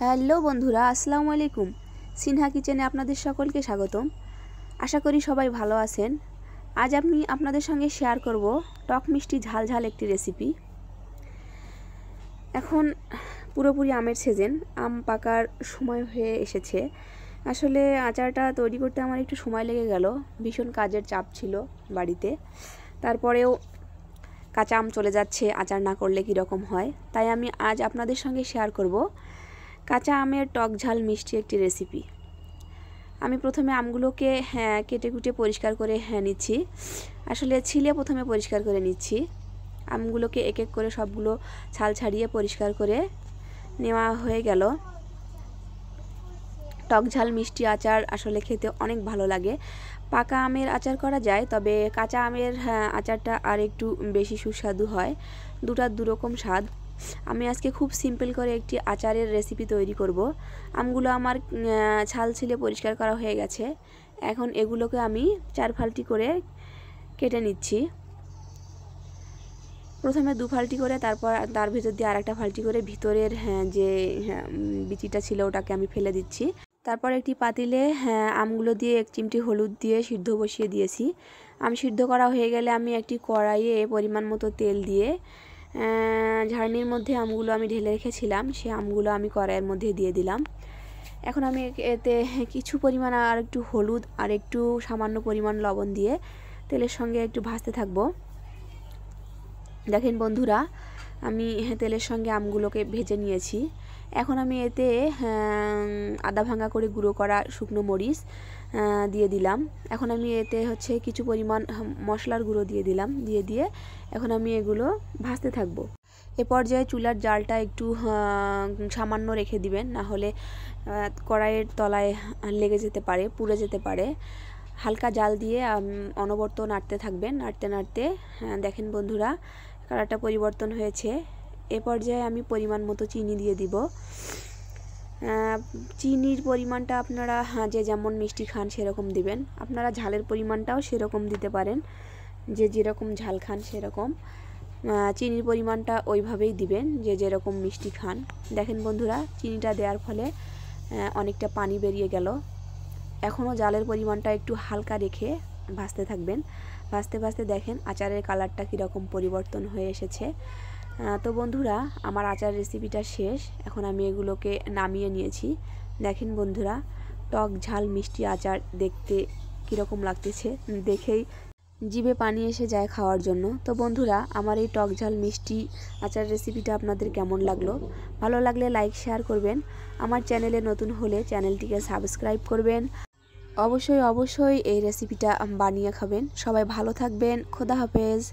Hello বন্ধুরা, আসসালামু আলাইকুম। সিনহা কিচেনে আপনাদের সকলকে স্বাগতম। আশা করি সবাই ভালো আছেন। আজ আমি আপনাদের সঙ্গে শেয়ার করব টক মিষ্টি ঝাল ঝাল একটি রেসিপি। এখন পুরোপুরি আমের সিজন, আম পাকার সময় হয়ে এসেছে। আসলে আচারটা তৈরি করতে আমার একটু সময় লেগে গেল, ভীষণ কাজের চাপ ছিল বাড়িতে। তারপরেও কাঁচা আম চলে যাচ্ছে, আচার না করলে কীরকম হয়, তাই আমি আজ আপনাদের সঙ্গে শেয়ার করব কাঁচা আমের টক ঝাল মিষ্টি একটি রেসিপি। আমি প্রথমে আমগুলোকে কেটে কুটে পরিষ্কার করে নিচ্ছি। আসলে ছিলে প্রথমে পরিষ্কার করে নিচ্ছি। আমগুলোকে এক এক করে সবগুলো ছাল ছাড়িয়ে পরিষ্কার করে নেওয়া হয়ে গেল। টক ঝাল মিষ্টি আচার আসলে খেতে অনেক ভালো লাগে। পাকা আমের আচার করা যায়, তবে কাঁচা আমের আচারটা আর একটু বেশি সুস্বাদু হয়। দুটার দুরকম স্বাদ। আমি আজকে খুব সিম্পল করে একটি আচারের রেসিপি তৈরি করব। আমগুলো আমার ছাল ছিলে পরিষ্কার করা হয়ে গেছে। এখন এগুলোকে আমি 4 ফালটি করে কেটে নিচ্ছি। প্রথমে 2 ফালটি করে, তারপর তার ভিতর দিয়ে আরেকটা ফালটি করে ভিতরের যে বিচিটা ছিল ওটাকে আমি ফেলে দিচ্ছি। তারপর একটি পাতিলে আমগুলো দিয়ে 1 চিমটি হলুদ দিয়ে সিদ্ধ বসিয়ে দিয়েছি। আম সিদ্ধ করা হয়ে গেলে আমি একটি কড়াইয়ে পরিমাণ মতো তেল দিয়ে ঝাড়নির মধ্যে আমগুলো আমি ঢেলে রেখেছিলাম, সেই আমগুলো আমি কড়াইয়ের মধ্যে দিয়ে দিলাম। এখন আমি এতে কিছু পরিমাণ আর একটু হলুদ আর একটু সামান্য পরিমাণ লবণ দিয়ে তেলের সঙ্গে একটু ভাজতে থাকবো। দেখেন বন্ধুরা, আমি তেলের সঙ্গে আমগুলোকে ভেজে নিয়েছি। এখন আমি এতে আদা ভাঙা করে গুঁড়ো করা শুকনো মরিচ দিয়ে দিলাম। এখন আমি এতে কিছু পরিমাণ মশলার গুঁড়ো দিয়ে দিলাম। দিয়ে এখন আমি এগুলো ভাজতে থাকবো। এ পর্যায়ে চুলার জালটা একটু সামান্য রেখে দিবেন, না হলে কড়াইয়ের তলায় লেগে যেতে পারে, পুড়ে যেতে পারে। হালকা জাল দিয়ে অনবরত নাড়তে থাকবেন। নাড়তে দেখেন বন্ধুরা, কালারটা পরিবর্তন হয়েছে। এ পর্যায়ে আমি পরিমাণ মতো চিনি দিয়ে দিব। চিনির পরিমাণটা আপনারা যে যেমন মিষ্টি খান সেরকম দিবেন। আপনারা ঝালের পরিমাণটাও সেরকম দিতে পারেন, যে যেরকম ঝাল খান সেরকম চিনির পরিমাণটা ওইভাবেই দিবেন, যে যেরকম মিষ্টি খান। দেখেন বন্ধুরা, চিনিটা দেওয়ার ফলে অনেকটা পানি বেরিয়ে গেল। এখনও জালের পরিমাণটা একটু হালকা রেখে ভাজতে থাকবেন। ভাজতে দেখেন আচারের কালারটা কীরকম পরিবর্তন হয়ে এসেছে। তো বন্ধুরা, আমার আচার রেসিপিটা শেষ। এখন আমি এগুলোকে নামিয়ে নিয়েছি। দেখেন বন্ধুরা, টক ঝাল মিষ্টি আচার দেখতে কীরকম লাগতেছে, দেখেই জিভে পানি এসে যায় খাওয়ার জন্য। তো বন্ধুরা, আমার এই টক ঝাল মিষ্টি আচার রেসিপিটা আপনাদের কেমন লাগলো? ভালো লাগলে লাইক শেয়ার করবেন। আমার চ্যানেলে নতুন হলে চ্যানেলটিকে সাবস্ক্রাইব করবেন। অবশ্যই এই রেসিপিটা বানিয়ে খাবেন। সবাই ভালো থাকবেন। খোদা হাফেজ।